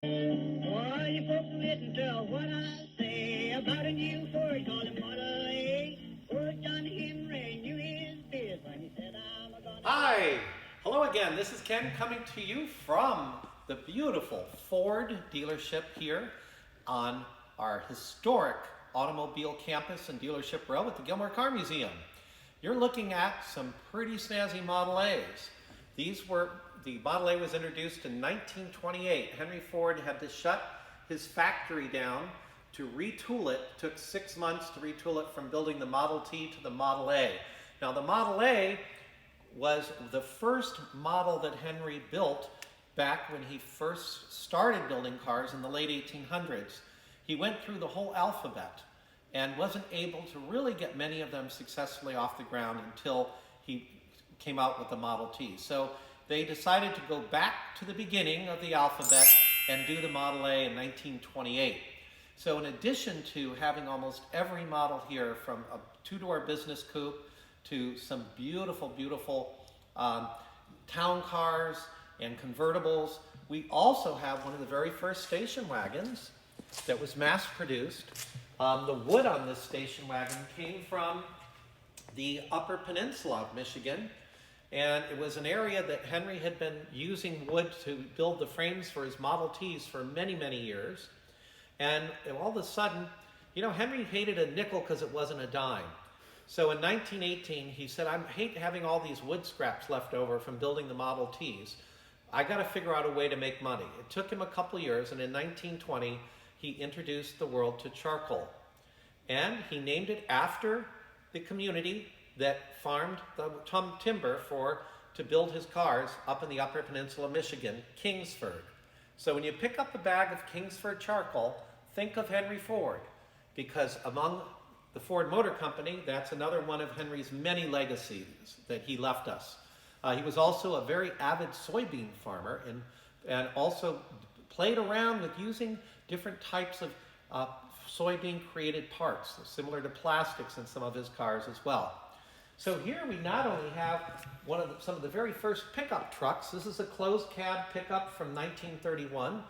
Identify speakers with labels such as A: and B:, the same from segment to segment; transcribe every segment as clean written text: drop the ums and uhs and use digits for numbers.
A: All you folks listen to what I say about a new Ford called a Model A. Poor John Henry knew his biz when he said, I'm a gonna...
B: Hi, hello again. This is Ken coming to you from the beautiful Ford dealership here on our historic automobile campus and dealership row at the Gilmore Car Museum. You're looking at some pretty snazzy Model A's. The Model A was introduced in 1928. Henry Ford had to shut his factory down to retool it. It took 6 months to retool it from building the Model T to the Model A. Now the Model A was the first model that Henry built back when he first started building cars in the late 1800s. He went through the whole alphabet and wasn't able to really get many of them successfully off the ground until he came out with the Model T. So they decided to go back to the beginning of the alphabet and do the Model A in 1928. So in addition to having almost every model here, from a two-door business coupe to some beautiful, beautiful town cars and convertibles, we also have one of the very first station wagons that was mass-produced. The wood on this station wagon came from the Upper Peninsula of Michigan, and it was an area that Henry had been using wood to build the frames for his Model Ts for many, many years. And all of a sudden, you know, Henry hated a nickel because it wasn't a dime. So in 1918, he said, I hate having all these wood scraps left over from building the Model Ts. I got to figure out a way to make money. It took him a couple years, and in 1920, he introduced the world to charcoal. And he named it after the community that farmed the timber to build his cars up in the Upper Peninsula of Michigan, Kingsford. So when you pick up a bag of Kingsford charcoal, think of Henry Ford, because among the Ford Motor Company, that's another one of Henry's many legacies that he left us. He was also a very avid soybean farmer and also played around with using different types of soybean-created parts, similar to plastics in some of his cars as well. So here we not only have some of the very first pickup trucks. This is a closed cab pickup from 1931.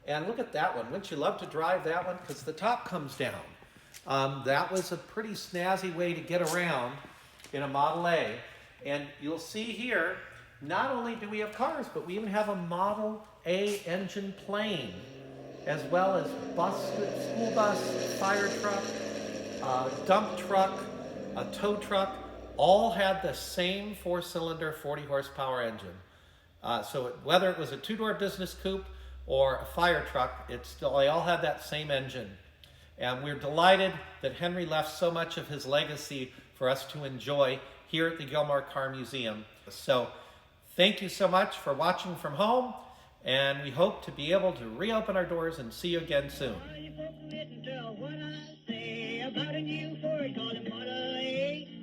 B: And look at that one. Wouldn't you love to drive that one? Because the top comes down. That was a pretty snazzy way to get around in a Model A. And you'll see here, not only do we have cars, but we even have a Model A engine plane, as well as school bus, fire truck, dump truck, a tow truck, all had the same 4-cylinder, 40 horsepower engine. So whether it was a two-door business coupe or a fire truck, they all had that same engine. And we're delighted that Henry left so much of his legacy for us to enjoy here at the Gilmore Car Museum. So thank you so much for watching from home, and we hope to be able to reopen our doors and see you again soon.
A: All you folks listen to what I say about a new Ford called a Model A.